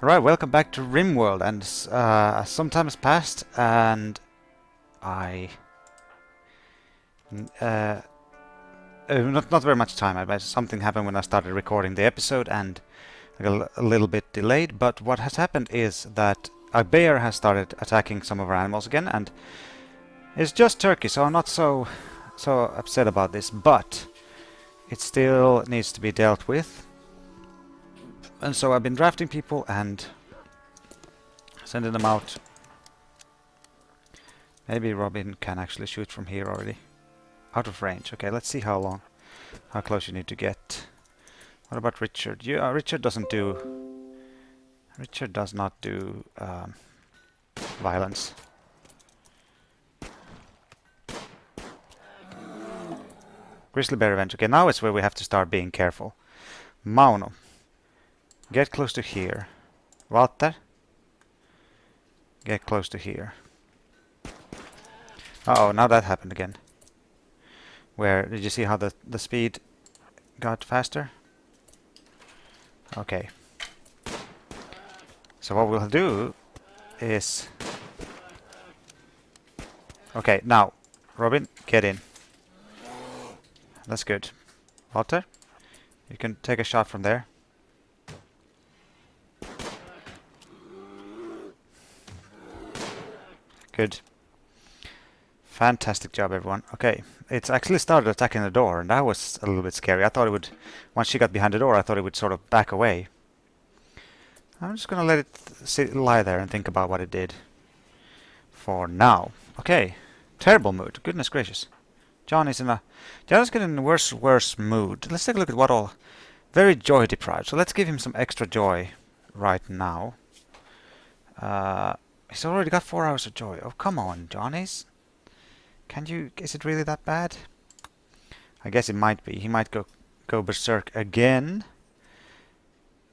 Right, welcome back to Rimworld, and some time has passed, and I uh, not very much time. Something happened when I started recording the episode, and I got a little bit delayed. But what has happened is that a bear has started attacking some of our animals again, and it's just turkey, so I'm not so upset about this. But it still needs to be dealt with, and so I've been drafting people and sending them out. Maybe Robin can actually shoot from here already. Out of range. Okay, let's see how close you need to get. What about Richard? Richard doesn't do... Richard does not do violence. Grizzly Bear Revenge. Okay, now it's where we have to start being careful. Mauno. Get close to here. Walter. Get close to here. Uh-oh, now that happened again. Where, did you see how the speed got faster? Okay. So what we'll do is... Okay, now, Robin, get in. That's good. Walter, you can take a shot from there. Good. Fantastic job, everyone. Okay, it's actually started attacking the door, and that was a little bit scary. I thought it would, once she got behind the door, I thought it would sort of back away. I'm just gonna let it lie there and think about what it did. For now. Okay, terrible mood. Goodness gracious. Johnny's getting in a worse mood. Let's take a look at what all. Very joy deprived. So let's give him some extra joy right now. He's already got 4 hours of joy. Oh, come on, Johnny's. Can you... Is it really that bad? I guess it might be. He might go berserk again.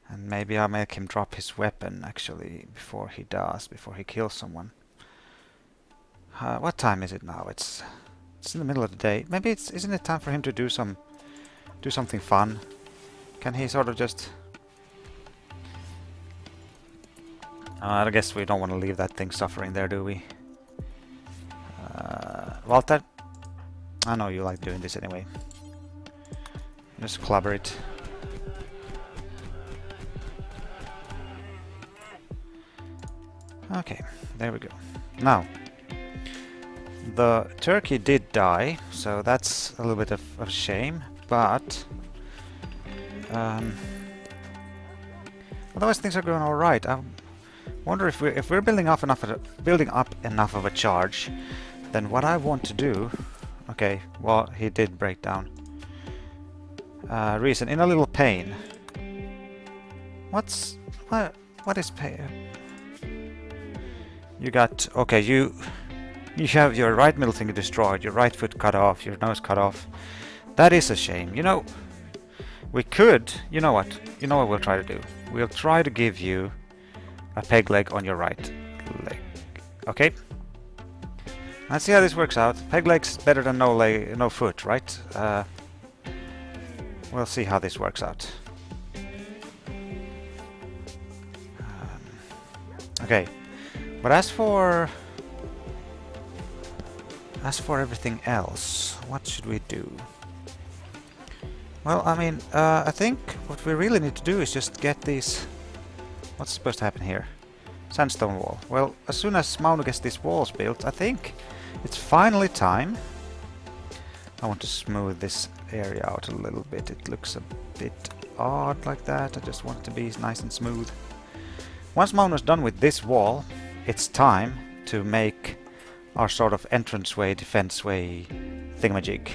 And maybe I'll make him drop his weapon, actually, before he kills someone. What time is it now? It's in the middle of the day. Maybe isn't it time for him to do something fun? Can he sort of just... I guess we don't want to leave that thing suffering there, do we? Walter? I know you like doing this anyway. Just clobber it. Okay, there we go. Now, the turkey did die, so that's a little bit of a shame, but otherwise things are going all right. I wonder if we're building up enough of a charge, then what I want to do. Okay, well, he did break down. Reason in a little pain. What is pain? You got you have your right middle finger destroyed, your right foot cut off, your nose cut off. That is a shame. You know, we could. You know what? You know what we'll try to do. We'll try to give you a peg leg on your right leg. Okay? Let's see how this works out. Peg leg's better than no foot, right? We'll see how this works out. Okay. But as for everything else, what should we do? Well, I mean, I think what we really need to do is just get these... What's supposed to happen here? Sandstone wall. Well, as soon as Mauno gets these walls built, I think it's finally time. I want to smooth this area out a little bit. It looks a bit odd like that. I just want it to be nice and smooth. Once Mauno's done with this wall, it's time to make our sort of entranceway, defenseway thingamajig.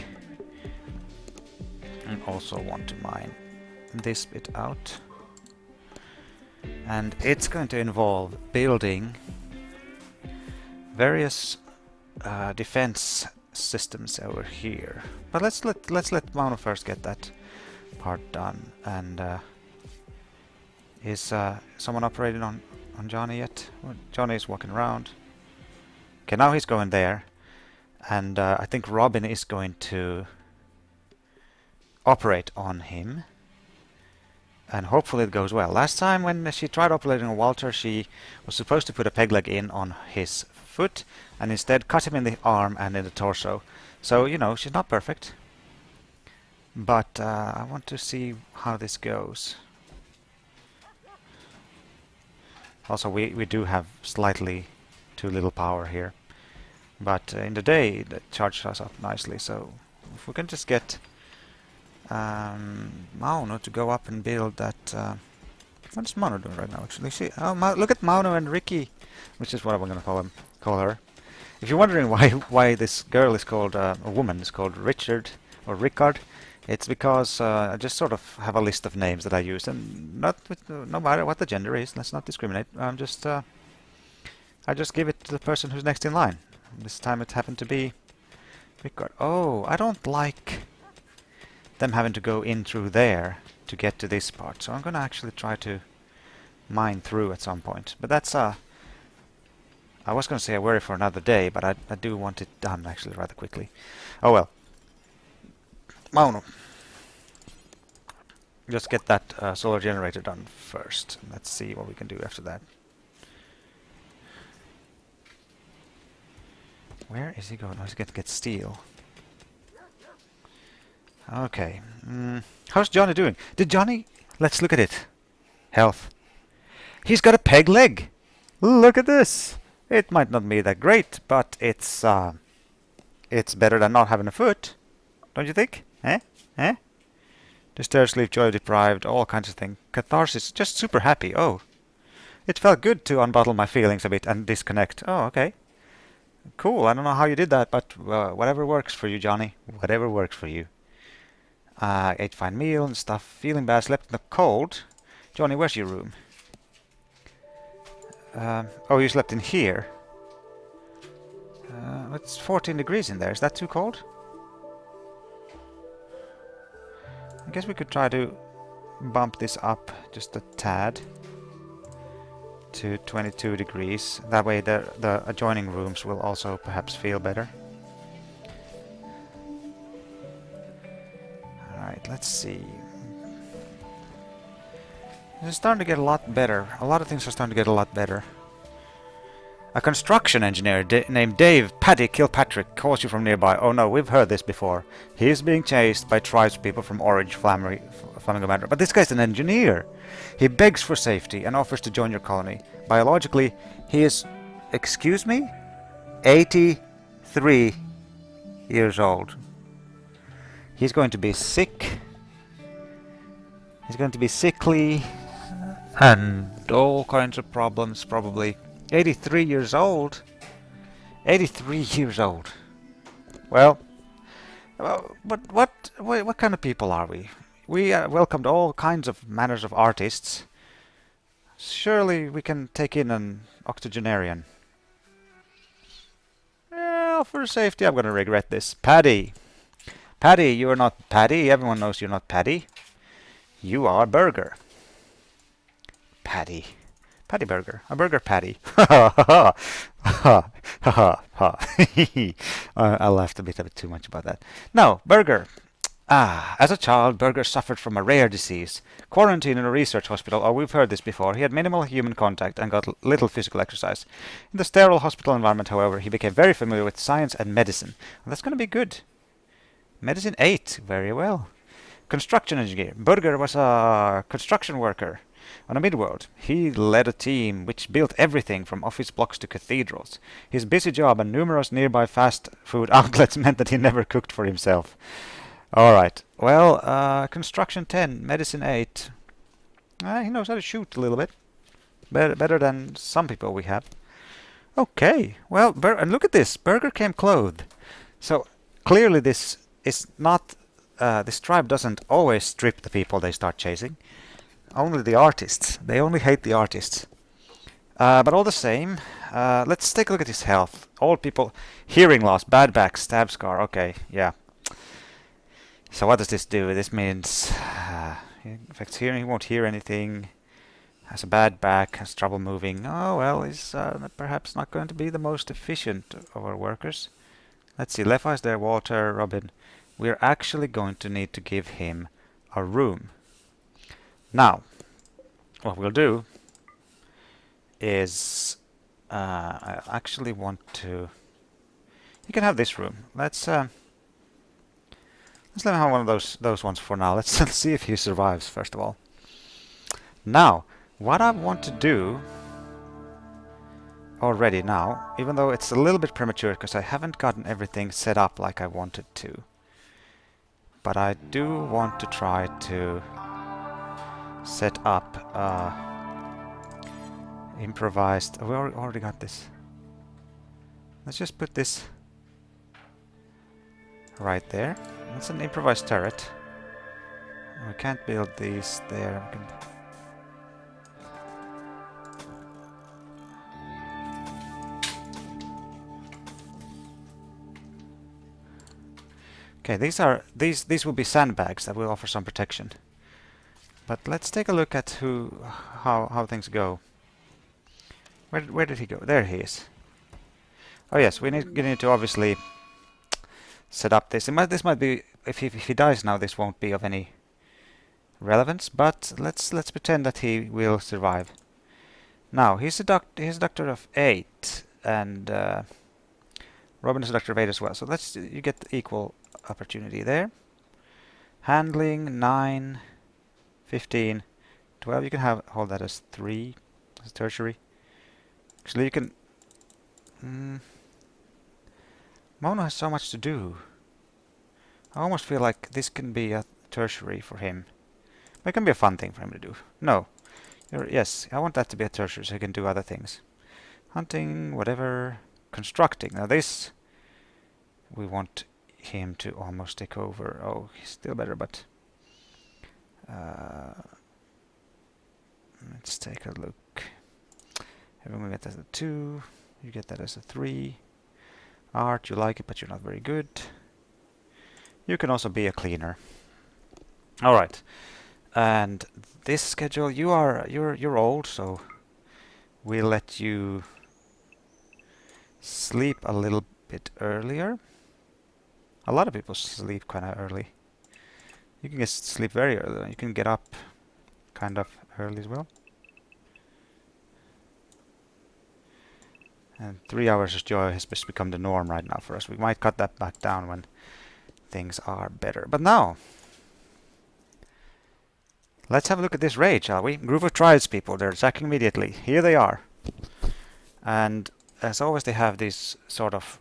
And also want to mine this bit out. And it's going to involve building various defense systems over here. But let's let Mauno first get that part done. And is someone operating on Johnny yet? Well, Johnny is walking around. Okay, now he's going there. And I think Robin is going to operate on him. and hopefully it goes well. Last time when she tried operating on Walter, she was supposed to put a peg leg in on his foot and instead cut him in the arm and in the torso. So, you know, she's not perfect. But I want to see how this goes. Also, we do have slightly too little power here. But in the day, it charges us up nicely. So if we can just get Mauno to go up and build that... what is Mauno doing right now, actually? Look at Mauno and Ricky, which is what I'm going to call her. If you're wondering why this girl is called, a woman is called Richard or Rickard, it's because I just sort of have a list of names that I use, and no matter what the gender is, let's not discriminate. I just give it to the person who's next in line. This time it happened to be Rickard. Oh, I don't like them having to go in through there to get to this part, so I'm gonna actually try to mine through at some point. But that's I was gonna say a worry for another day, but I do want it done actually rather quickly. Oh well. Mauno. Just get that solar generator done first. Let's see what we can do after that. Where is he going? Oh, he's going to get steel. Okay. How's Johnny doing? Did Johnny... Let's look at it. Health. He's got a peg leg! Look at this! It might not be that great, but it's better than not having a foot. Don't you think? Eh? Eh? Disturbed sleep, joy deprived, all kinds of things. Catharsis, just super happy. Oh. It felt good to unbottle my feelings a bit and disconnect. Oh, okay. Cool, I don't know how you did that, but whatever works for you, Johnny. Whatever works for you. Ate fine meal and stuff. Feeling bad, slept in the cold. Johnny, where's your room? Oh, you slept in here. It's 14 degrees in there. Is that too cold? I guess we could try to bump this up just a tad to 22 degrees. That way the adjoining rooms will also perhaps feel better. Alright, let's see. It's starting to get a lot better. A lot of things are starting to get a lot better. A construction engineer named Dave Paddy Kilpatrick calls you from nearby. Oh no, we've heard this before. He's being chased by tribespeople from Orange Flamingo Manor. But this guy's an engineer. He begs for safety and offers to join your colony. Biologically, he is, excuse me, 83 years old. He's going to be sick. He's going to be sickly and all kinds of problems probably. 83 years old. 83 years old. Well, but what kind of people are we? We welcomed all kinds of manners of artists. Surely we can take in an octogenarian. Well, for safety, I'm going to regret this. Paddy. Paddy, you are not Paddy. Everyone knows you're not Paddy. You are Burger. Paddy. Paddy Burger. A burger patty. Ha ha ha ha ha. I laughed a bit too much about that. No, Burger. As a child, Burger suffered from a rare disease. Quarantined in a research hospital. Oh, we've heard this before. He had minimal human contact and got little physical exercise. In the sterile hospital environment, however, he became very familiar with science and medicine. Well, that's going to be good. Medicine 8. Very well. Construction engineer. Burger was a construction worker on a Midworld. He led a team which built everything from office blocks to cathedrals. His busy job and numerous nearby fast food outlets meant that he never cooked for himself. Alright, well, construction 10, medicine 8. He knows how to shoot a little bit. Better than some people we have. Okay, well, and look at this. Burger came clothed. So, clearly this is not... this tribe doesn't always strip the people they start chasing. Only the artists. They only hate the artists. But all the same, let's take a look at his health. Old people, hearing loss, bad back, stab scar. Okay, yeah. So what does this do? This means he affects hearing. He won't hear anything. Has a bad back. Has trouble moving. Oh well, he's perhaps not going to be the most efficient of our workers. Let's see. Left eye's there. Walter, Robin. We're actually going to need to give him a room. Now, what we'll do is I actually want to. You can have this room. Let's let him have one of those ones for now. Let's see if he survives first of all. Now, what I want to do already now, even though it's a little bit premature because I haven't gotten everything set up like I wanted to, but I do want to try to set up improvised. We already got this. Let's just put this right there. That's an improvised turret. We can't build these there. We can okay, these will be sandbags that will offer some protection. But let's take a look at how things go. Where did he go? There he is. Oh yes, we need to obviously set up this. This might be if he dies now, this won't be of any relevance. But let's pretend that he will survive. Now he's a doctor of 8, and Robin is a doctor of 8 as well. So you get equal opportunity there. Handling 9, 15, 12. You can hold that as 3 as tertiary. Actually, you can. Mono has so much to do. I almost feel like this can be a tertiary for him. It can be a fun thing for him to do. No. Yes, I want that to be a tertiary so he can do other things. Hunting, whatever. Constructing. Now this, we want him to almost take over. Oh, he's still better, but let's take a look. Everyone get that as a 2. You get that as a 3. Art, you like it, but you're not very good. You can also be a cleaner. All right. And this schedule, you're old, so we'll let you sleep a little bit earlier. A lot of people sleep kind of early. You can just sleep very early. You can get up kind of early as well. And 3 hours of joy has become the norm right now for us. We might cut that back down when things are better. But now, let's have a look at this raid, shall we? Group of tradespeople. They're attacking immediately. Here they are. And as always, they have these sort of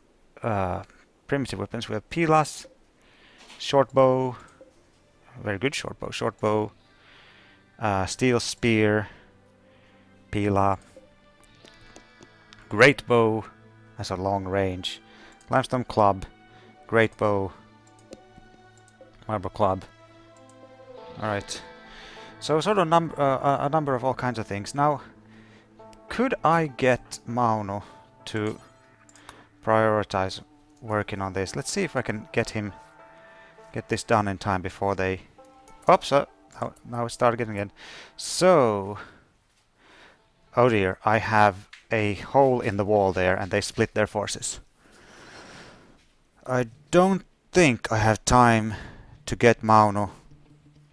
primitive weapons. We have pilas, short bow, very good short bow, steel spear, pila, great bow has a long range, limestone club, great bow, marble club. All right, so sort of a number of all kinds of things. Now, could I get Mauno to prioritize working on this? Let's see if I can get this done in time before they. Oops! Now it started getting again. So, oh dear, I have a hole in the wall there, and they split their forces. I don't think I have time to get Mauno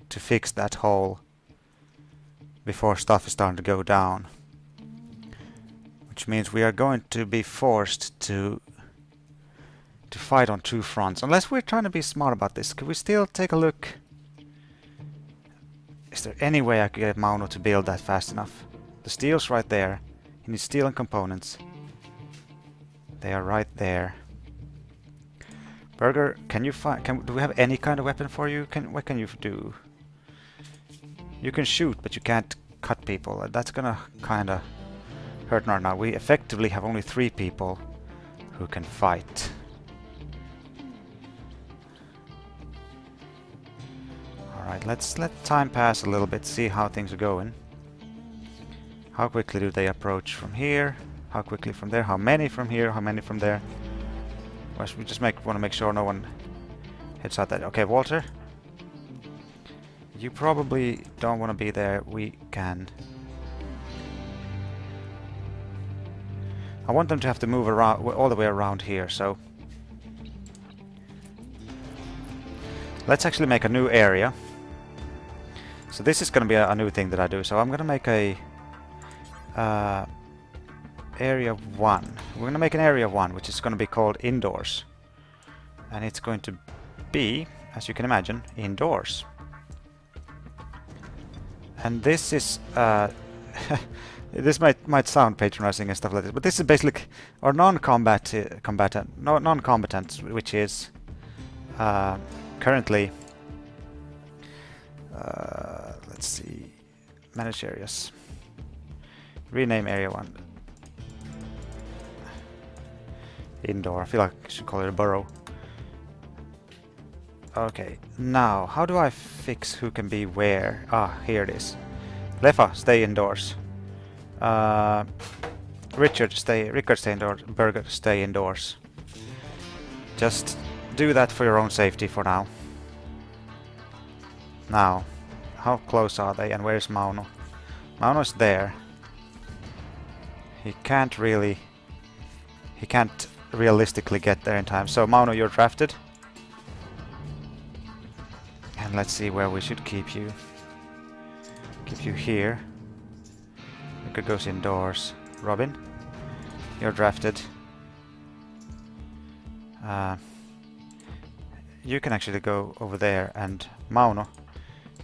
to fix that hole before stuff is starting to go down. Which means we are going to be forced to fight on 2 fronts. Unless we're trying to be smart about this. Could we still take a look? Is there any way I could get Mauno to build that fast enough? The steel's right there. He needs steel and components. They are right there. Burger, can you find? Do we have any kind of weapon for you? What can you do? You can shoot, but you can't cut people. That's gonna kinda hurt now. We effectively have only 3 people who can fight. Alright, let's let time pass a little bit, see how things are going. How quickly do they approach from here? How quickly from there? How many from here? How many from there? Well, we just want to make sure no one hits out that. Okay, Walter. You probably don't want to be there. We can. I want them to have to move around all the way around here, so let's actually make a new area. So this is going to be a new thing that I do. So I'm going to make a area 1. We're going to make an area 1, which is going to be called indoors. And it's going to be, as you can imagine, indoors. And this is this might sound patronizing and stuff like this, but this is basically our non-combatant, which is currently let's see, manage areas, rename area 1 indoor. I feel like I should call it a borough. Okay, now how do I fix who can be where? Ah, here it is. Lefa, stay indoors. Rickard, stay indoors. Berger, stay indoors. Just do that for your own safety for now. Now, how close are they, and where's Mauno? Mauno's there. He can't realistically get there in time. So Mauno, you're drafted. And let's see where we should keep you. Keep you here. Rickard goes indoors. Robin, you're drafted. You can actually go over there, and Mauno,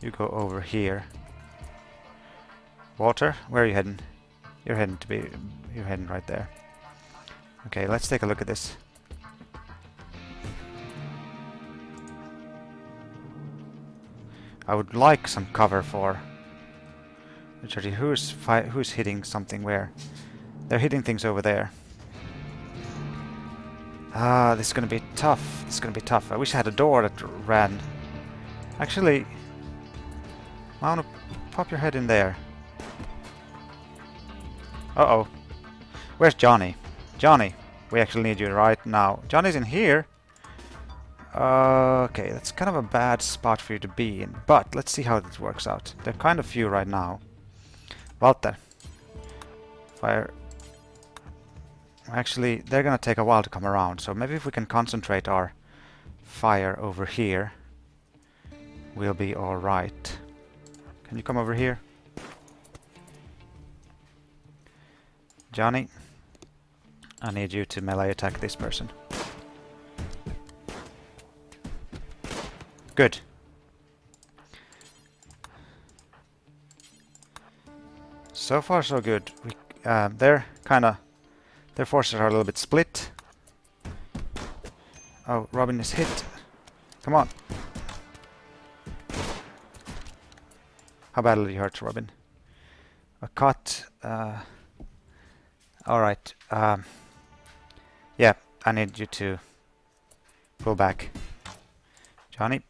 you go over here. Walter, where are you heading? You're heading right there. Okay, let's take a look at this. I would like some cover for Richard. Who's hitting something where? They're hitting things over there. Ah, this is gonna be tough. This is gonna be tough. I wish I had a door that ran. Actually, I wanna pop your head in there. Uh-oh. Where's Johnny? Johnny, we actually need you right now. Johnny's in here. Okay, that's kind of a bad spot for you to be in, but let's see how this works out. They're kind of few right now. Walter, fire. Actually, they're gonna take a while to come around, so maybe if we can concentrate our fire over here, we'll be alright. Can you come over here? Johnny, I need you to melee attack this person. Good. So far so good. Their forces are a little bit split. Oh, Robin is hit. Come on. How badly you hurt, Robin? A cut. Alright. Yeah, I need you to pull back. Johnny.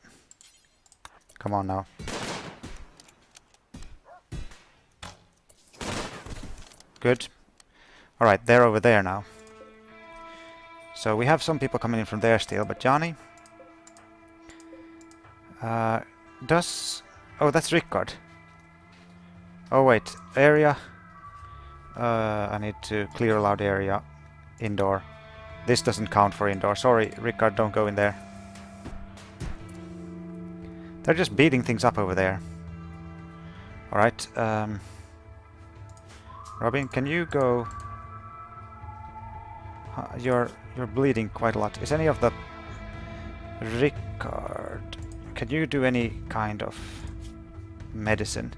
Come on now. Good. Alright, they're over there now. So we have some people coming in from there still, but Johnny... Oh, that's Rickard. Oh wait, area... I need to clear allowed area. Indoor. This doesn't count for indoor. Sorry, Rickard, don't go in there. They're just beating things up over there. Alright, Robin, can you go... You're bleeding quite a lot. Is any of the... Rickard... Can you do any kind of medicine?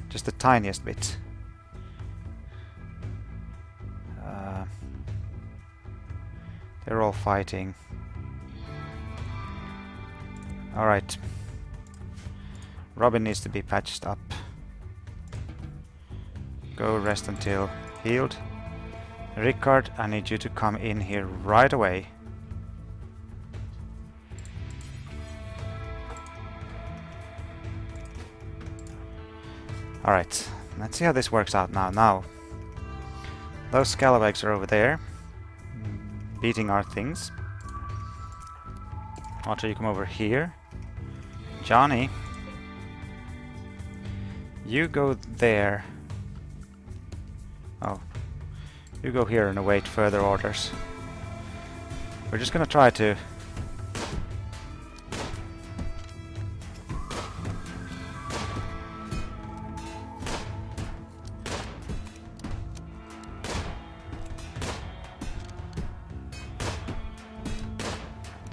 Just the tiniest bit. They're all fighting. Alright. Robin needs to be patched up. Go rest until healed. Rickard, I need you to come in here right away. Alright, let's see how this works out now. Those scalawags are over there, beating our things. Walter, you come over here. Johnny, you go there. Oh, you go here and await further orders. We're just gonna try to...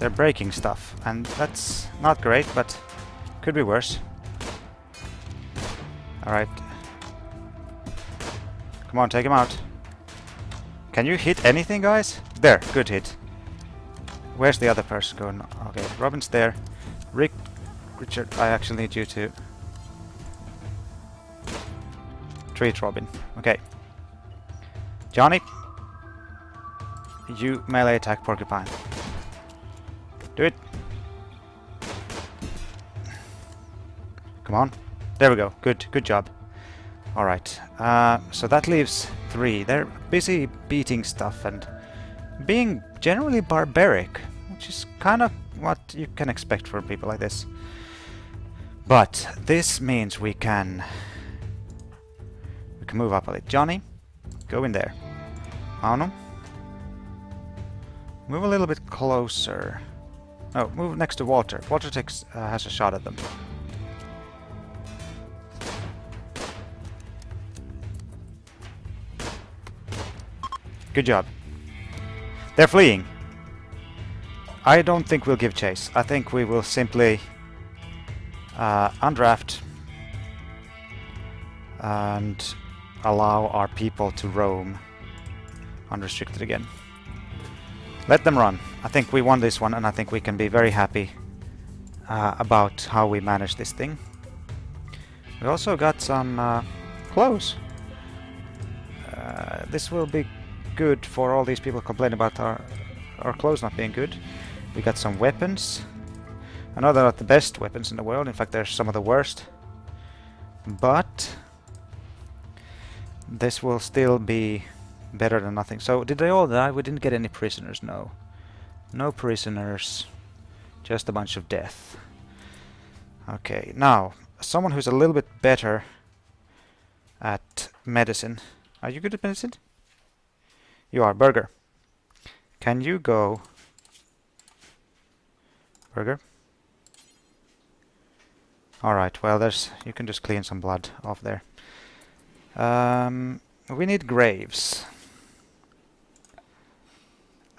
They're breaking stuff, and that's not great, but could be worse. Alright. Come on, take him out. Can you hit anything, guys? There, good hit. Where's the other person going? Okay, Robin's there. Richard, I actually need you to treat Robin. Okay. Johnny, you melee attack Porcupine. Do it. Come on. There we go. Good job. Alright. So that leaves 3. They're busy beating stuff and being generally barbaric, which is kind of what you can expect from people like this. But this means we can move up a little. Johnny, go in there. Mauno, move a little bit closer. No, move next to Walter. Walter has a shot at them. Good job. They're fleeing. I don't think we'll give chase. I think we will simply undraft and allow our people to roam unrestricted again. Let them run. I think we won this one, and I think we can be very happy about how we manage this thing. We also got some clothes. This will be good for all these people complaining about our clothes not being good. We got some weapons. I know they're not the best weapons in the world. In fact, they're some of the worst. But this will still be better than nothing. So, did they all die? We didn't get any prisoners, no. No prisoners. Just a bunch of death. Okay, now, someone who's a little bit better at medicine. Are you good at medicine? You are. Burger. Can you go... Burger? Alright, well, you can just clean some blood off there. We need graves.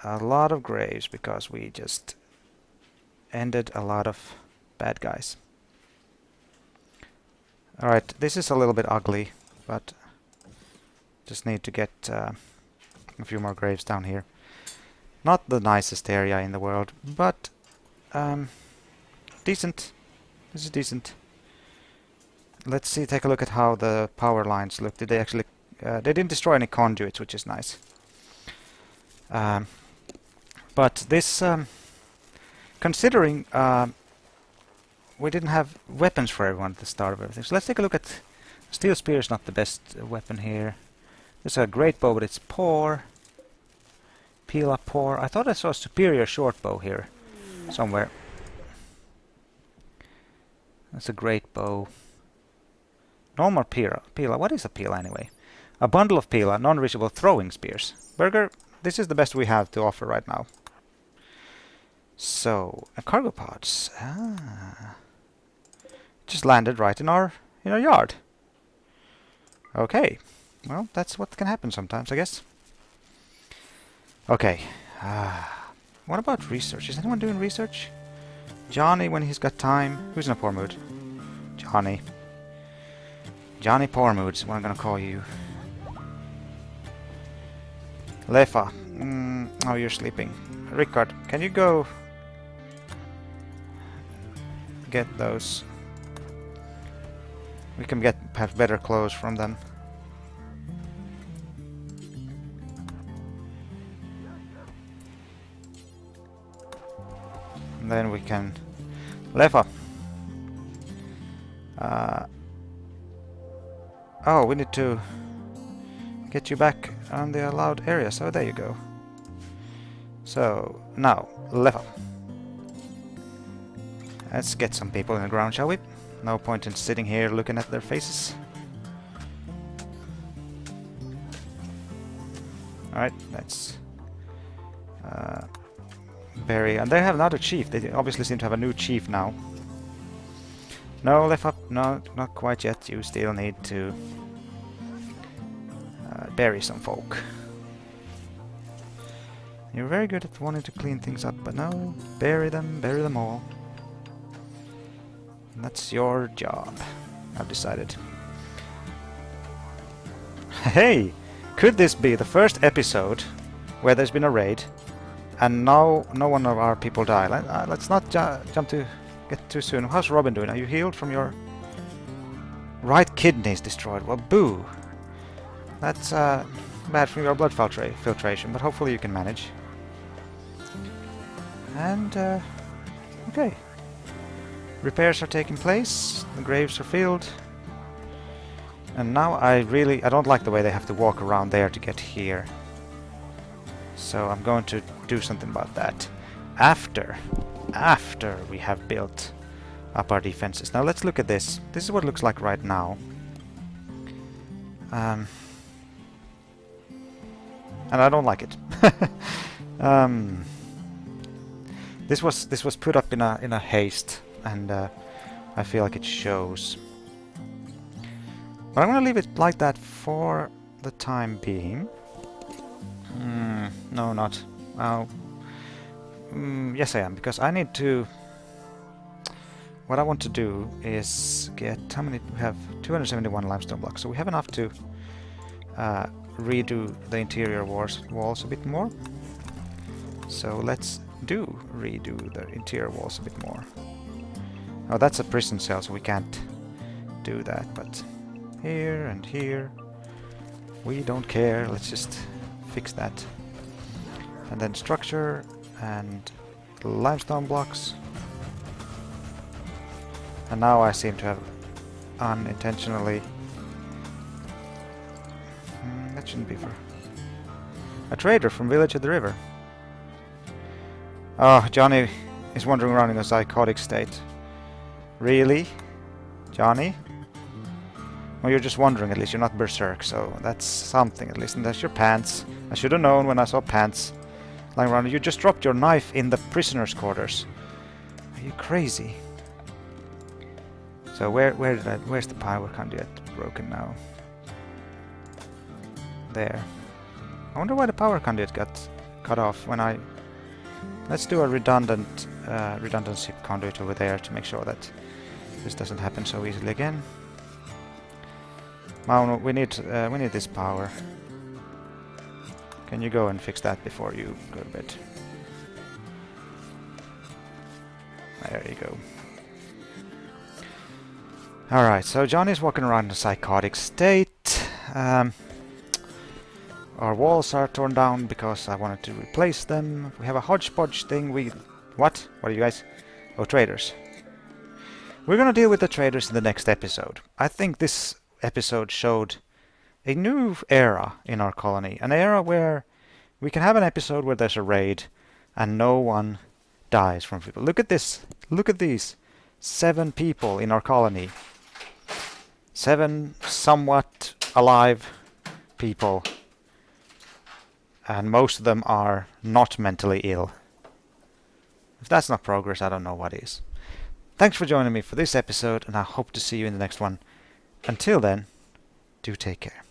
A lot of graves, because we just ended a lot of bad guys. Alright, this is a little bit ugly, but just need to get a few more graves down here. Not the nicest area in the world, but decent. This is decent. Let's see, take a look at how the power lines look. Did they actually... they didn't destroy any conduits, which is nice. But this... considering we didn't have weapons for everyone at the start of everything. So let's take a look at... Steel Spear is not the best weapon here. There's a great bow, but it's poor. Pila poor. I thought I saw a superior short bow here somewhere. That's a great bow. Normal Pila. What is a Pila anyway? A bundle of Pila, non-reachable throwing spears. Burger, this is the best we have to offer right now. So, cargo pods. Just landed right in our yard. Okay. Well, that's what can happen sometimes, I guess. Okay. What about research? Is anyone doing research? Johnny, when he's got time. Who's in a poor mood? Johnny. Johnny Poor Mood is what I'm gonna call you. Lefa. Oh, you're sleeping. Rickard, can you go get those? We can get perhaps better clothes from them. And then we can... Lefa. Oh, we need to get you back on the allowed area. So there you go. So, now, Lefa. Let's get some people in the ground, shall we? No point in sitting here looking at their faces. Alright, let's bury. And they have another chief. They obviously seem to have a new chief now. No, Lefa, no, not quite yet. You still need to bury some folk. You're very good at wanting to clean things up, but no, bury them all. And that's your job, I've decided. Hey! Could this be the first episode where there's been a raid and no one of our people die? Let's not jump to get too soon. How's Robin doing? Are you healed from your right kidneys destroyed? Well, boo! That's bad from your blood filtration, but hopefully you can manage. And, okay. Repairs are taking place, the graves are filled. And now I don't like the way they have to walk around there to get here. So I'm going to do something about that. After we have built up our defenses. Now let's look at this. This is what it looks like right now. And I don't like it. This was put up in a haste, and I feel like it shows. But I'm gonna leave it like that for the time being. No, not. Oh. Yes, I am, because I need to. What I want to do is get how many we have 271 limestone blocks, so we have enough to redo the interior walls a bit more. So let's redo the interior walls a bit more. Oh, that's a prison cell, so we can't do that, but here and here, we don't care. Let's just fix that. And then structure and limestone blocks. And now I seem to have unintentionally... that shouldn't be for... A trader from village at the river. Oh, Johnny is wandering around in a psychotic state. Really? Johnny? Well, you're just wandering, at least you're not berserk, so that's something at least. And that's your pants. I should have known when I saw pants lying around. You just dropped your knife in the prisoner's quarters. Are you crazy? So where's the power conduit broken now? There. I wonder why the power conduit got cut off when I... Let's do a redundancy conduit over there to make sure that this doesn't happen so easily again. Mauno, we need this power. Can you go and fix that before you go to bed? There you go. Alright, so Johnny's walking around in a psychotic state. Our walls are torn down because I wanted to replace them. We have a hodgepodge thing. What? What are you guys? Oh, traders. We're gonna deal with the traders in the next episode. I think this episode showed a new era in our colony. An era where we can have an episode where there's a raid and no one dies from people. Look at this. Look at these. 7 people in our colony. 7 somewhat alive people. And most of them are not mentally ill. If that's not progress, I don't know what is. Thanks for joining me for this episode, and I hope to see you in the next one. Until then, do take care.